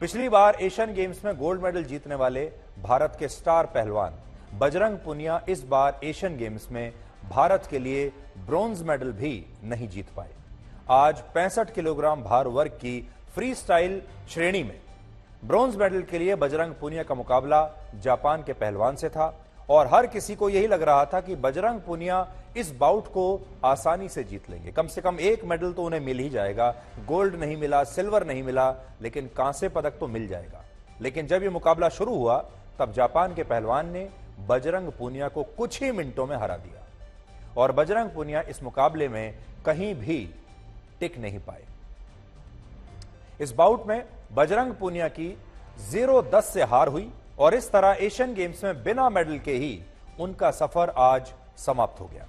पिछली बार Asian games में gold medal जीतने वाले भारत के स्टार पहलवान बजरंग पुनिया इस बार एशियन गेम्स में भारत के लिए ब्रॉन्ज मेडल भी नहीं जीत पाए। आज 65 किलोग्राम भार वर्ग की फ्री स्टाइल श्रेणी में ब्रॉन्ज मेडल के लिए बजरंग पुनिया का मुकाबला जापान के पहलवान से था और हर किसी को यही लग रहा था कि बजरंग पुनिया इस बाउट को आसानी से जीत लेंगे। कम से कम एक मेडल तो उन्हें मिल ही जाएगा। गोल्ड नहीं मिला, सिल्वर नहीं मिला, लेकिन कांस्य पदक तो मिल जाएगा। लेकिन जब यह मुकाबला शुरू हुआ तब जापान के पहलवान ने बजरंग पुनिया को कुछ ही मिनटों में हरा दिया और बजरंग पुनिया इस मुकाबले में कहीं भी टिक नहीं पाए। इस बाउट में बजरंग पुनिया की 0-10 से हार हुई और इस तरह एशियन गेम्स में बिना मेडल के ही उनका सफर आज समाप्त हो गया।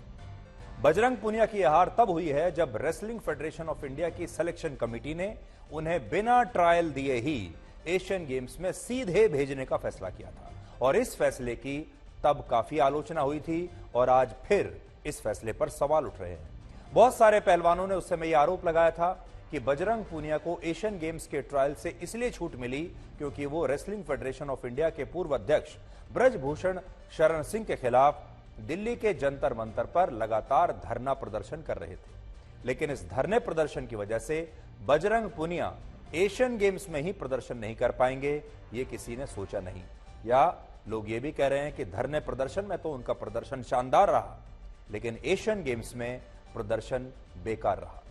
बजरंग पुनिया की हार तब हुई है जब रेसलिंग फेडरेशन ऑफ इंडिया की सिलेक्शन कमेटी ने उन्हें बिना ट्रायल दिए ही एशियन गेम्स में सीधे भेजने का फैसला किया था और इस फैसले की तब काफी आलोचना हुई थी और आज फिर इस फैसले पर सवाल उठ रहे हैं। बहुत सारे पहलवानों ने उस समय यह आरोप लगाया था कि बजरंग पुनिया को एशियन गेम्स के ट्रायल से इसलिए छूट मिली क्योंकि वो रेसलिंग फेडरेशन ऑफ इंडिया के पूर्व अध्यक्ष ब्रजभूषण शरण सिंह के खिलाफ दिल्ली के जंतर मंतर पर लगातार धरना प्रदर्शन कर रहे थे। लेकिन इस धरने प्रदर्शन की वजह से बजरंग पुनिया एशियन गेम्स में ही प्रदर्शन नहीं कर पाएंगे, ये किसी ने सोचा नहीं। या लोग ये भी कह रहे हैं कि धरने प्रदर्शन में तो उनका प्रदर्शन शानदार रहा, लेकिन एशियन गेम्स में प्रदर्शन बेकार रहा।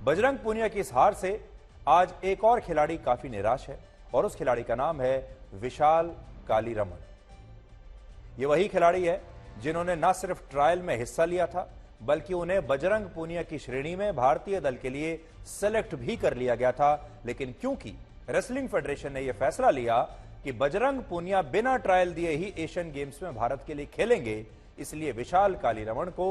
बजरंग पुनिया की इस हार से आज एक और खिलाड़ी काफी निराश है और उस खिलाड़ी का नाम है विशाल कालीरमण। ये वही खिलाड़ी है जिन्होंने न सिर्फ ट्रायल में हिस्सा लिया था बल्कि उन्हें बजरंग पुनिया की श्रेणी में भारतीय दल के लिए सेलेक्ट भी कर लिया गया था। लेकिन क्योंकि रेसलिंग फेडरेशन ने यह फैसला लिया कि बजरंग पुनिया बिना ट्रायल दिए ही एशियन गेम्स में भारत के लिए खेलेंगे, इसलिए विशाल कालीरमण को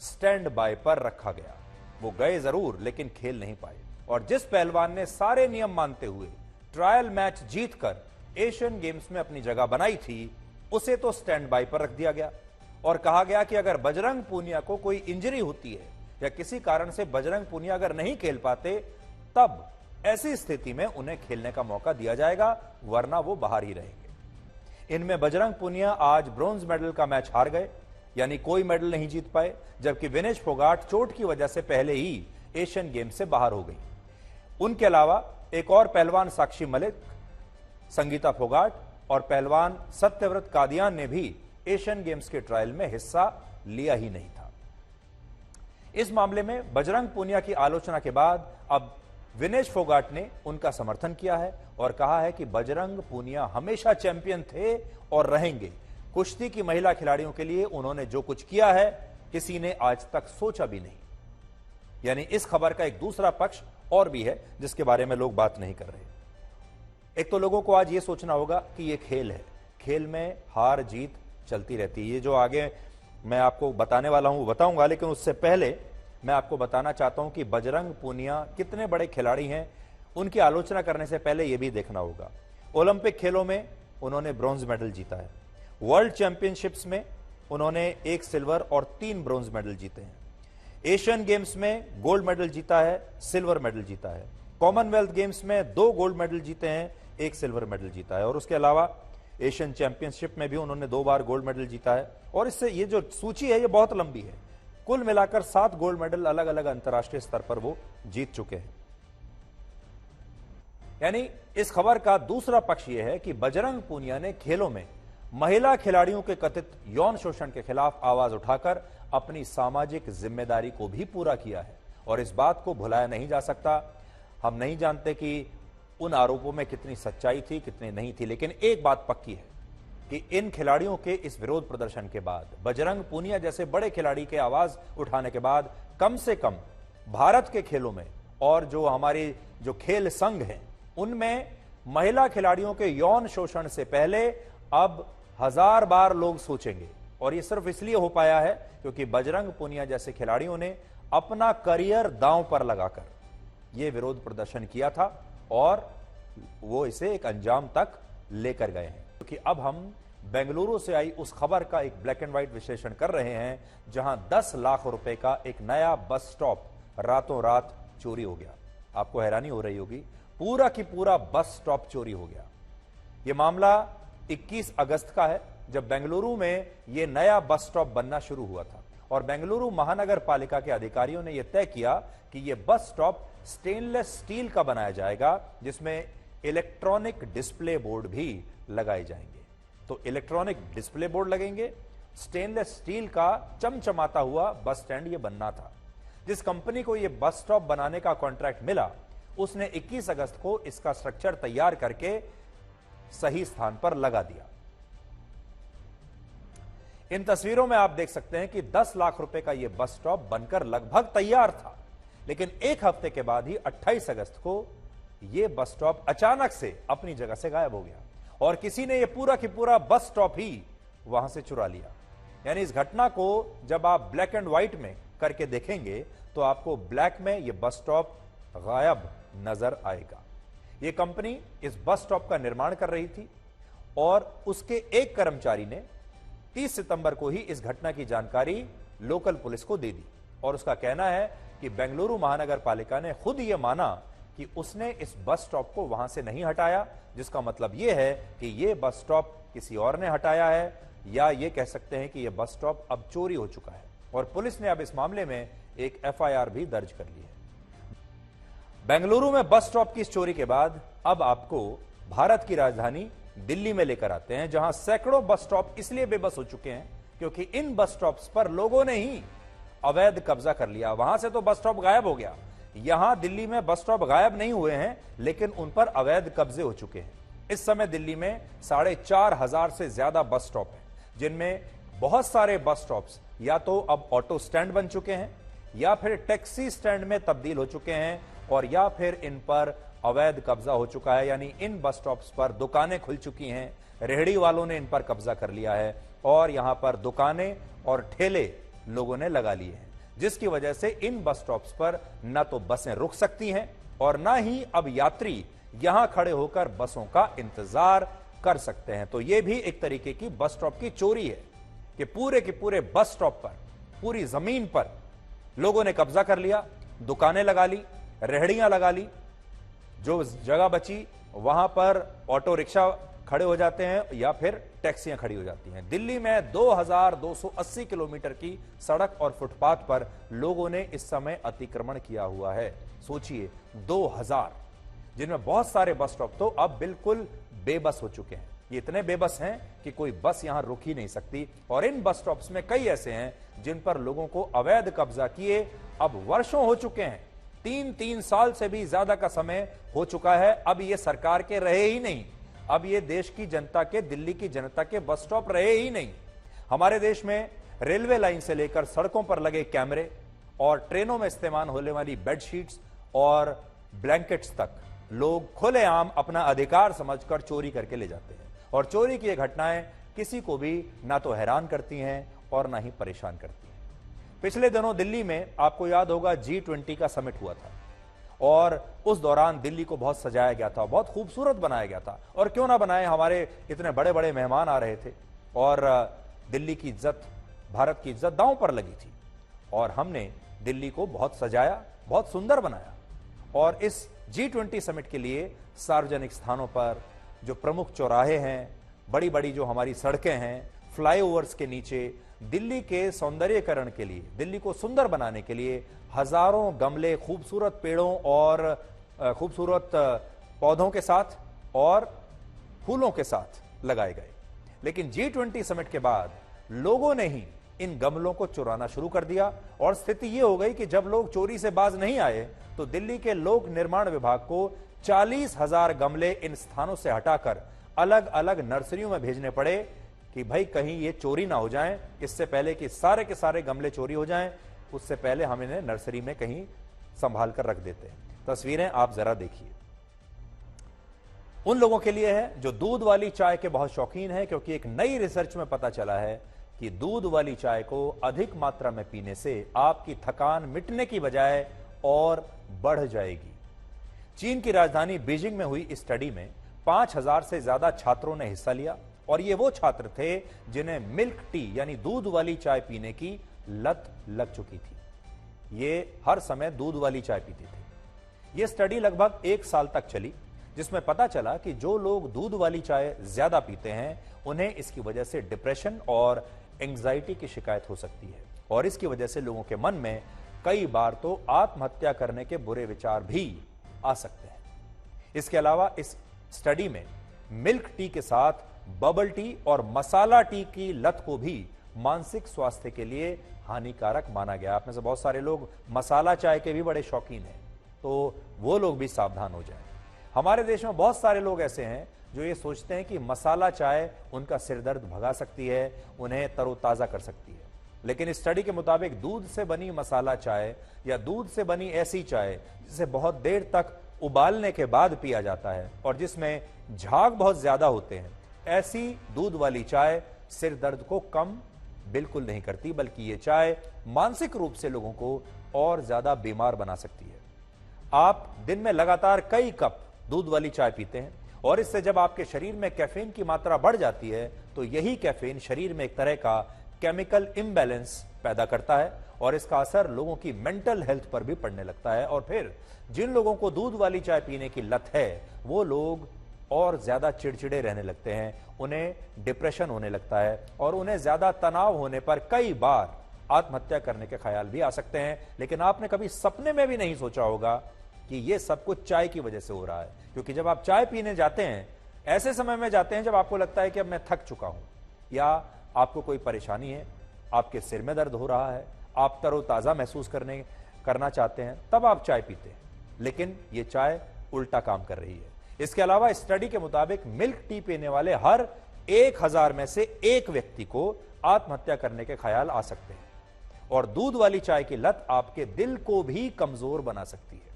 स्टैंड बाय पर रखा गया। वो गए जरूर लेकिन खेल नहीं पाए और जिस पहलवान ने सारे नियम मानते हुए ट्रायल मैच जीतकर एशियन गेम्स में अपनी जगह बनाई थी, उसे तो स्टैंड बाय पर रख दिया गया और कहा गया कि अगर बजरंग पुनिया को कोई इंजरी होती है या किसी कारण से बजरंग पुनिया अगर नहीं खेल पाते तब ऐसी स्थिति में उन्हें खेलने का मौका दिया जाएगा, वरना वो बाहर ही रहेंगे। इनमें बजरंग पुनिया आज ब्रॉन्ज मेडल का मैच हार गए, यानी कोई मेडल नहीं जीत पाए, जबकि विनेश फोगाट चोट की वजह से पहले ही एशियन गेम से बाहर हो गई। उनके अलावा एक और पहलवान साक्षी मलिक, संगीता फोगाट और पहलवान सत्यव्रत कादियान ने भी एशियन गेम्स के ट्रायल में हिस्सा लिया ही नहीं था। इस मामले में बजरंग पुनिया की आलोचना के बाद अब विनेश फोगाट ने उनका समर्थन किया है और कहा है कि बजरंग पुनिया हमेशा चैंपियन थे और रहेंगे। कुश्ती की महिला खिलाड़ियों के लिए उन्होंने जो कुछ किया है किसी ने आज तक सोचा भी नहीं। यानी इस खबर का एक दूसरा पक्ष और भी है जिसके बारे में लोग बात नहीं कर रहे। एक तो लोगों को आज यह सोचना होगा कि यह खेल है, खेल में हार जीत चलती रहती है। ये जो आगे मैं आपको बताने वाला हूं वो बताऊंगा, लेकिन उससे पहले मैं आपको बताना चाहता हूं कि बजरंग पुनिया कितने बड़े खिलाड़ी हैं। उनकी आलोचना करने से पहले यह भी देखना होगा, ओलंपिक खेलों में उन्होंने ब्रॉन्ज मेडल जीता है, वर्ल्ड चैंपियनशिप्स में उन्होंने 1 सिल्वर और 3 ब्रॉन्ज मेडल जीते हैं, एशियन गेम्स में गोल्ड मेडल जीता है, सिल्वर मेडल जीता है, कॉमनवेल्थ गेम्स में 2 गोल्ड मेडल जीते हैं, 1 सिल्वर मेडल जीता है और उसके अलावा एशियन चैंपियनशिप में भी उन्होंने 2 बार गोल्ड मेडल जीता है। और इससे ये जो सूची है ये बहुत लंबी है, कुल मिलाकर 7 गोल्ड मेडल अलग अलग अंतर्राष्ट्रीय स्तर पर वो जीत चुके हैं। यानी इस खबर का दूसरा पक्ष यह है कि बजरंग पुनिया ने खेलों में महिला खिलाड़ियों के कथित यौन शोषण के खिलाफ आवाज उठाकर अपनी सामाजिक जिम्मेदारी को भी पूरा किया है और इस बात को भुलाया नहीं जा सकता। हम नहीं जानते कि उन आरोपों में कितनी सच्चाई थी कितनी नहीं थी, लेकिन एक बात पक्की है कि इन खिलाड़ियों के इस विरोध प्रदर्शन के बाद, बजरंग पुनिया जैसे बड़े खिलाड़ी के आवाज उठाने के बाद, कम से कम भारत के खेलों में और जो हमारे जो खेल संघ हैं उनमें महिला खिलाड़ियों के यौन शोषण से पहले अब 1000 बार लोग सोचेंगे। और यह सिर्फ इसलिए हो पाया है क्योंकि बजरंग पुनिया जैसे खिलाड़ियों ने अपना करियर दांव पर लगाकर यह विरोध प्रदर्शन किया था और वो इसे एक अंजाम तक लेकर गए हैं। क्योंकि अब हम बेंगलुरु से आई उस खबर का एक ब्लैक एंड व्हाइट विश्लेषण कर रहे हैं जहां 10 लाख रुपए का एक नया बस स्टॉप रातों रात चोरी हो गया। आपको हैरानी हो रही होगी, पूरा की पूरा बस स्टॉप चोरी हो गया। यह मामला 21 अगस्त का है, जब बेंगलुरु में यह नया बस स्टॉप बनना शुरू हुआ था और बेंगलुरु महानगर पालिका के अधिकारियों ने यह तय किया कि यह बस स्टॉप स्टेनलेस स्टील का बनाया जाएगा, जिसमें इलेक्ट्रॉनिक डिस्प्ले बोर्ड भी लगाए जाएंगे। तो इलेक्ट्रॉनिक डिस्प्ले बोर्ड लगेंगे, स्टेनलेस स्टील का चमचमाता हुआ बस स्टैंड यह बनना था। जिस कंपनी को यह बस स्टॉप बनाने का कॉन्ट्रैक्ट मिला, उसने 21 अगस्त को इसका स्ट्रक्चर तैयार करके सही स्थान पर लगा दिया। इन तस्वीरों में आप देख सकते हैं कि 10 लाख रुपए का यह बस स्टॉप बनकर लगभग तैयार था, लेकिन एक हफ्ते के बाद ही 28 अगस्त को यह बस स्टॉप अचानक से अपनी जगह से गायब हो गया और किसी ने यह पूरा की पूरा बस स्टॉप ही वहां से चुरा लिया। यानी इस घटना को जब आप ब्लैक एंड व्हाइट में करके देखेंगे तो आपको ब्लैक में यह बस स्टॉप गायब नजर आएगा। यह कंपनी इस बस स्टॉप का निर्माण कर रही थी और उसके एक कर्मचारी ने 30 सितंबर को ही इस घटना की जानकारी लोकल पुलिस को दे दी और उसका कहना है कि बेंगलुरु महानगर पालिका ने खुद यह माना कि उसने इस बस स्टॉप को वहां से नहीं हटाया, जिसका मतलब यह है कि यह बस स्टॉप किसी और ने हटाया है, या यह कह सकते हैं कि यह बस स्टॉप अब चोरी हो चुका है और पुलिस ने अब इस मामले में एक एफआईआर भी दर्ज कर ली है। बेंगलुरु में बस स्टॉप की इस चोरी के बाद अब आपको भारत की राजधानी दिल्ली में लेकर आते हैं, जहां सैकड़ों बस स्टॉप इसलिए बेबस हो चुके हैं क्योंकि इन बस स्टॉप्स पर लोगों ने ही अवैध कब्जा कर लिया। वहां से तो बस स्टॉप गायब हो गया, यहां दिल्ली में बस स्टॉप गायब नहीं हुए हैं, लेकिन उन पर अवैध कब्जे हो चुके हैं। इस समय दिल्ली में 4,500 से ज्यादा बस स्टॉप हैं, जिनमें बहुत सारे बस स्टॉप्स या तो अब ऑटो स्टैंड बन चुके हैं या फिर टैक्सी स्टैंड में तब्दील हो चुके हैं और या फिर इन पर अवैध कब्जा हो चुका है। यानी इन बस स्टॉप्स पर दुकानें खुल चुकी हैं, रेहड़ी वालों ने इन पर कब्जा कर लिया है और यहां पर दुकानें और ठेले लोगों ने लगा लिए हैं, जिसकी वजह से इन बस स्टॉप्स पर न तो बसें रुक सकती हैं और न ही अब यात्री यहां खड़े होकर बसों का इंतजार कर सकते हैं। तो यह भी एक तरीके की बस स्टॉप की चोरी है कि पूरे के पूरे बस स्टॉप पर, पूरी जमीन पर लोगों ने कब्जा कर लिया, दुकानें लगा ली, रेहड़ियां लगा ली, जो जगह बची वहां पर ऑटो रिक्शा खड़े हो जाते हैं या फिर टैक्सियां खड़ी हो जाती हैं। दिल्ली में 2280 किलोमीटर की सड़क और फुटपाथ पर लोगों ने इस समय अतिक्रमण किया हुआ है। सोचिए 2000, जिनमें बहुत सारे बस स्टॉप तो अब बिल्कुल बेबस हो चुके हैं। ये इतने बेबस हैं कि कोई बस यहां रुक ही नहीं सकती और इन बस स्टॉप्स में कई ऐसे हैं जिन पर लोगों को अवैध कब्जा किए अब वर्षों हो चुके हैं। 3 साल से भी ज्यादा का समय हो चुका है। अब ये सरकार के रहे ही नहीं, अब ये देश की जनता के, दिल्ली की जनता के बस स्टॉप रहे ही नहीं। हमारे देश में रेलवे लाइन से लेकर सड़कों पर लगे कैमरे और ट्रेनों में इस्तेमाल होने वाली बेडशीट्स और ब्लैंकेट्स तक लोग खुलेआम अपना अधिकार समझकर चोरी करके ले जाते हैं और चोरी की ये घटनाएं किसी को भी ना तो हैरान करती हैं और ना ही परेशान करती हैं। पिछले दिनों दिल्ली में आपको याद होगा G20 का समिट हुआ था और उस दौरान दिल्ली को बहुत सजाया गया था, बहुत खूबसूरत बनाया गया था। और क्यों ना बनाए, हमारे इतने बड़े बड़े मेहमान आ रहे थे और दिल्ली की इज्जत, भारत की इज्जत दांव पर लगी थी और हमने दिल्ली को बहुत सजाया, बहुत सुंदर बनाया। और इस G20 समिट के लिए सार्वजनिक स्थानों पर जो प्रमुख चौराहे हैं, बड़ी बड़ी जो हमारी सड़कें हैं, फ्लाईओवर्स के नीचे दिल्ली के सौंदर्यीकरण के लिए, दिल्ली को सुंदर बनाने के लिए हजारों गमले खूबसूरत पेड़ों और खूबसूरत पौधों के साथ और फूलों के साथ लगाए गए। लेकिन G20 समिट के बाद लोगों ने ही इन गमलों को चुराना शुरू कर दिया और स्थिति यह हो गई कि जब लोग चोरी से बाज नहीं आए तो दिल्ली के लोक निर्माण विभाग को 40,000 गमले इन स्थानों से हटाकर अलग अलग नर्सरियों में भेजने पड़े कि भाई कहीं ये चोरी ना हो जाएं। इससे पहले कि सारे के सारे गमले चोरी हो जाएं, उससे पहले हम इन्हें नर्सरी में कहीं संभाल कर रख देते हैं। तस्वीरें आप जरा देखिए। उन लोगों के लिए है जो दूध वाली चाय के बहुत शौकीन हैं, क्योंकि एक नई रिसर्च में पता चला है कि दूध वाली चाय को अधिक मात्रा में पीने से आपकी थकान मिटने की बजाय और बढ़ जाएगी। चीन की राजधानी बीजिंग में हुई इस स्टडी में 5,000 से ज्यादा छात्रों ने हिस्सा लिया और ये वो छात्र थे जिन्हें मिल्क टी यानी दूध वाली चाय पीने की लत लग चुकी थी। ये हर समय दूध वाली चाय पीते थे। यह स्टडी लगभग 1 साल तक चली, जिसमें पता चला कि जो लोग दूध वाली चाय ज्यादा पीते हैं उन्हें इसकी वजह से डिप्रेशन और एंग्जाइटी की शिकायत हो सकती है और इसकी वजह से लोगों के मन में कई बार तो आत्महत्या करने के बुरे विचार भी आ सकते हैं। इसके अलावा इस स्टडी में मिल्क टी के साथ बबल टी और मसाला टी की लत को भी मानसिक स्वास्थ्य के लिए हानिकारक माना गया। आप में से बहुत सारे लोग मसाला चाय के भी बड़े शौकीन हैं, तो वो लोग भी सावधान हो जाएं। हमारे देश में बहुत सारे लोग ऐसे हैं जो ये सोचते हैं कि मसाला चाय उनका सिर दर्द भगा सकती है, उन्हें तरोताजा कर सकती है। लेकिन इस स्टडी के मुताबिक दूध से बनी मसाला चाय या दूध से बनी ऐसी चाय जिसे बहुत देर तक उबालने के बाद पिया जाता है और जिसमें झाग बहुत ज्यादा होते हैं, ऐसी दूध वाली चाय सिर दर्द को कम बिल्कुल नहीं करती, बल्कि ये चाय मानसिक रूप से लोगों को और ज्यादा बीमार बना सकती है। आप दिन में लगातार कई कप दूध वाली चाय पीते हैं और इससे जब आपके शरीर में कैफीन की मात्रा बढ़ जाती है तो यही कैफीन शरीर में एक तरह का केमिकल इम्बैलेंस पैदा करता है और इसका असर लोगों की मेंटल हेल्थ पर भी पड़ने लगता है और फिर जिन लोगों को दूध वाली चाय पीने की लत है वो लोग और ज्यादा चिड़चिड़े रहने लगते हैं, उन्हें डिप्रेशन होने लगता है और उन्हें ज्यादा तनाव होने पर कई बार आत्महत्या करने के ख्याल भी आ सकते हैं। लेकिन आपने कभी सपने में भी नहीं सोचा होगा कि यह सब कुछ चाय की वजह से हो रहा है, क्योंकि जब आप चाय पीने जाते हैं ऐसे समय में जाते हैं जब आपको लगता है कि अब मैं थक चुका हूं या आपको कोई परेशानी है, आपके सिर में दर्द हो रहा है, आप तरोताजा महसूस करना चाहते हैं, तब आप चाय पीते हैं। लेकिन यह चाय उल्टा काम कर रही है। इसके अलावा स्टडी के मुताबिक मिल्क टी पीने वाले हर 1000 में से एक व्यक्ति को आत्महत्या करने के ख्याल आ सकते हैं और दूध वाली चाय की लत आपके दिल को भी कमजोर बना सकती है।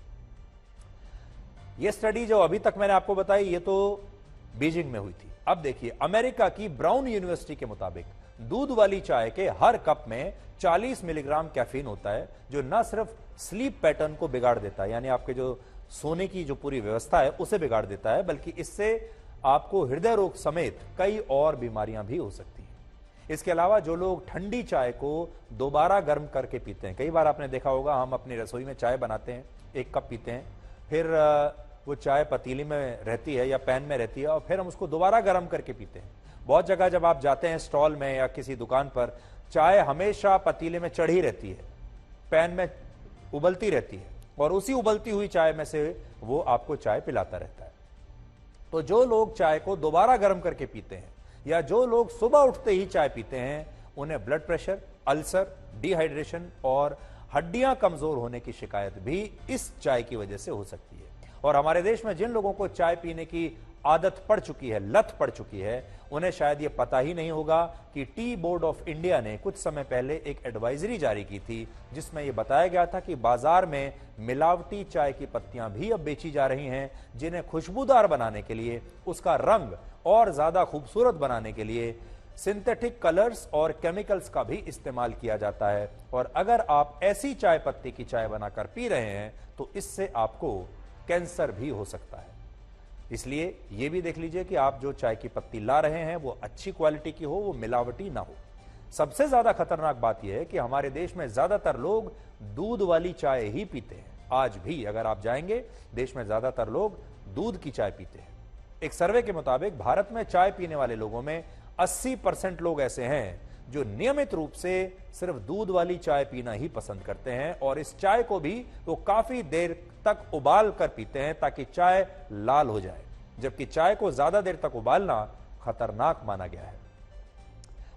यह स्टडी जो अभी तक मैंने आपको बताई ये तो बीजिंग में हुई थी। अब देखिए अमेरिका की ब्राउन यूनिवर्सिटी के मुताबिक दूध वाली चाय के हर कप में 40 मिलीग्राम कैफीन होता है, जो न सिर्फ स्लीप पैटर्न को बिगाड़ देता है, यानी आपके जो सोने की जो पूरी व्यवस्था है उसे बिगाड़ देता है, बल्कि इससे आपको हृदय रोग समेत कई और बीमारियां भी हो सकती हैं। इसके अलावा जो लोग ठंडी चाय को दोबारा गर्म करके पीते हैं, कई बार आपने देखा होगा हम अपनी रसोई में चाय बनाते हैं, 1 कप पीते हैं, फिर वो चाय पतीली में रहती है या पैन में रहती है और फिर हम उसको दोबारा गर्म करके पीते हैं। बहुत जगह जब आप जाते हैं स्टॉल में या किसी दुकान पर, चाय हमेशा पतीले में चढ़ी रहती है, पैन में उबलती रहती है और उसी उबलती हुई चाय में से वो आपको चाय पिलाता रहता है। तो जो लोग चाय को दोबारा गर्म करके पीते हैं या जो लोग सुबह उठते ही चाय पीते हैं, उन्हें ब्लड प्रेशर, अल्सर, डिहाइड्रेशन और हड्डियां कमजोर होने की शिकायत भी इस चाय की वजह से हो सकती है। और हमारे देश में जिन लोगों को चाय पीने की आदत पड़ चुकी है, लत पड़ चुकी है, उन्हें शायद यह पता ही नहीं होगा कि टी बोर्ड ऑफ इंडिया ने कुछ समय पहले एक एडवाइजरी जारी की थी जिसमें यह बताया गया था कि बाजार में मिलावटी चाय की पत्तियां भी अब बेची जा रही हैं, जिन्हें खुशबूदार बनाने के लिए, उसका रंग और ज्यादा खूबसूरत बनाने के लिए सिंथेटिक कलर्स और केमिकल्स का भी इस्तेमाल किया जाता है। और अगर आप ऐसी चाय पत्ती की चाय बनाकर पी रहे हैं तो इससे आपको कैंसर भी हो सकता है। इसलिए यह भी देख लीजिए कि आप जो चाय की पत्ती ला रहे हैं वो अच्छी क्वालिटी की हो, वो मिलावटी ना हो। सबसे ज्यादा खतरनाक बात यह है कि हमारे देश में ज्यादातर लोग दूध वाली चाय ही पीते हैं। आज भी अगर आप जाएंगे, देश में ज्यादातर लोग दूध की चाय पीते हैं। एक सर्वे के मुताबिक भारत में चाय पीने वाले लोगों में 80% लोग ऐसे हैं जो नियमित रूप से सिर्फ दूध वाली चाय पीना ही पसंद करते हैं और इस चाय को भी वो काफी देर तक उबाल कर पीते हैं ताकि चाय लाल हो जाए, जबकि चाय को ज्यादा देर तक उबालना खतरनाक माना गया है।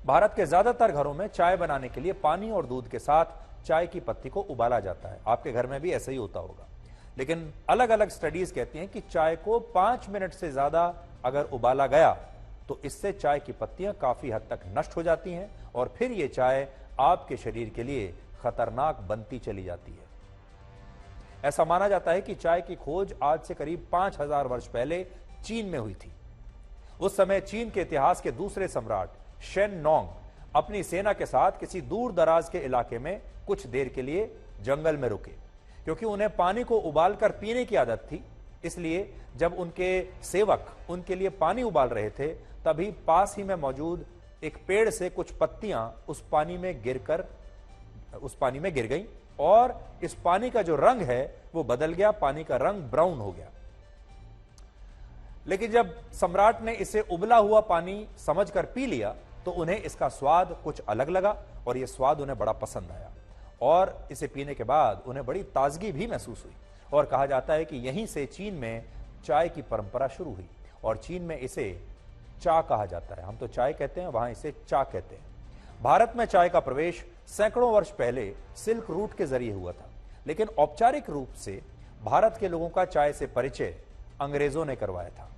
भारत के ज्यादातर घरों में चाय बनाने के लिए पानी और दूध के साथ चाय की पत्ती को उबाला जाता है। आपके घर में भी ऐसा ही होता होगा, लेकिन अलग अलग स्टडीज कहती हैं कि चाय को 5 मिनट से ज्यादा अगर उबाला गया तो इससे चाय की पत्तियां काफी हद तक नष्ट हो जाती हैं और फिर यह चाय आपके शरीर के लिए खतरनाक बनती चली जाती है। ऐसा माना जाता है कि चाय की खोज आज से करीब 5000 वर्ष पहले चीन में हुई थी। उस समय चीन के इतिहास के दूसरे सम्राट शेन नोंग अपनी सेना के साथ किसी दूर दराज के इलाके में कुछ देर के लिए जंगल में रुके, क्योंकि उन्हें पानी को उबालकर पीने की आदत थी। इसलिए जब उनके सेवक उनके लिए पानी उबाल रहे थे, तभी पास ही में मौजूद एक पेड़ से कुछ पत्तियां उस पानी में गिर गईं और इस पानी का जो रंग है वो बदल गया, पानी का रंग ब्राउन हो गया। लेकिन जब सम्राट ने इसे उबला हुआ पानी समझकर पी लिया तो उन्हें इसका स्वाद कुछ अलग लगा और यह स्वाद उन्हें बड़ा पसंद आया और इसे पीने के बाद उन्हें बड़ी ताजगी भी महसूस हुई। और कहा जाता है कि यहीं से चीन में चाय की परंपरा शुरू हुई और चीन में इसे चा कहा जाता है। हम तो चाय कहते हैं, वहां इसे चा कहते हैं। भारत में चाय का प्रवेश सैकड़ों वर्ष पहले सिल्क रूट के जरिए हुआ था, लेकिन औपचारिक रूप से भारत के लोगों का चाय से परिचय अंग्रेजों ने करवाया था।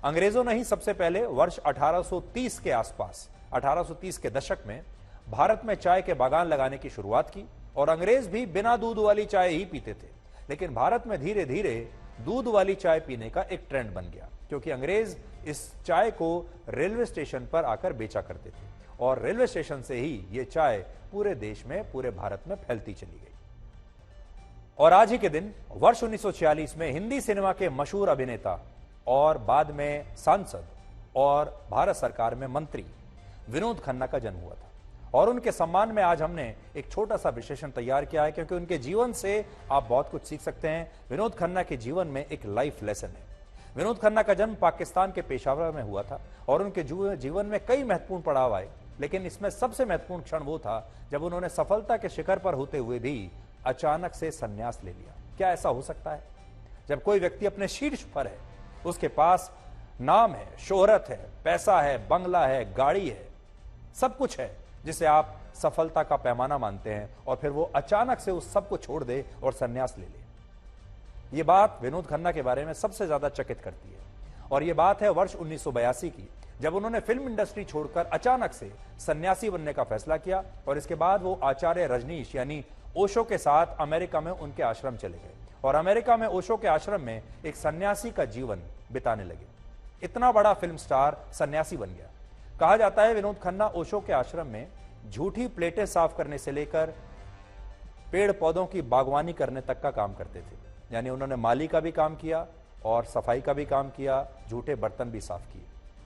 अंग्रेजों ने ही सबसे पहले वर्ष 1830 के आसपास, 1830 के दशक में भारत में चाय के बागान लगाने की शुरुआत की और अंग्रेज भी बिना दूध वाली चाय ही पीते थे। लेकिन भारत में धीरे धीरे दूध वाली चाय पीने का एक ट्रेंड बन गया, क्योंकि अंग्रेज इस चाय को रेलवे स्टेशन पर आकर बेचा करते थे और रेलवे स्टेशन से ही यह चाय पूरे देश में, पूरे भारत में फैलती चली गई। और आज ही के दिन वर्ष 1946 में हिंदी सिनेमा के मशहूर अभिनेता और बाद में सांसद और भारत सरकार में मंत्री विनोद खन्ना का जन्म हुआ था और उनके सम्मान में आज हमने एक छोटा सा विश्लेषण तैयार किया है, क्योंकि उनके जीवन से आप बहुत कुछ सीख सकते हैं। विनोद खन्ना के जीवन में एक लाइफ लेसन है। विनोद खन्ना का जन्म पाकिस्तान के पेशावर में हुआ था और उनके जीवन में कई महत्वपूर्ण पड़ाव आए, लेकिन इसमें सबसे महत्वपूर्ण क्षण वो था जब उन्होंने सफलता के शिखर पर होते हुए भी अचानक से संन्यास ले लिया। क्या ऐसा हो सकता है? जब कोई व्यक्ति अपने शीर्ष पर है, उसके पास नाम है, शोहरत है, पैसा है, बंगला है, गाड़ी है, सब कुछ है जिसे आप सफलता का पैमाना मानते हैं, और फिर वो अचानक से उस सब को छोड़ दे और संन्यास ले ले। ये बात विनोद खन्ना के बारे में सबसे ज्यादा चकित करती है और ये बात है वर्ष 1982 की, जब उन्होंने फिल्म इंडस्ट्री छोड़कर अचानक से सन्यासी बनने का फैसला किया और इसके बाद वो आचार्य रजनीश यानी ओशो के साथ अमेरिका में उनके आश्रम चले गए और अमेरिका में ओशो के आश्रम में एक सन्यासी का जीवन बिताने लगे। इतना बड़ा फिल्म स्टार सन्यासी बन गया। कहा जाता है विनोद खन्ना ओशो के आश्रम में झूठी प्लेटें साफ करने से लेकर पेड़ पौधों की बागवानी करने तक का काम करते थे। यानी उन्होंने माली का भी काम किया और सफाई का भी काम किया, झूठे बर्तन भी साफ किए।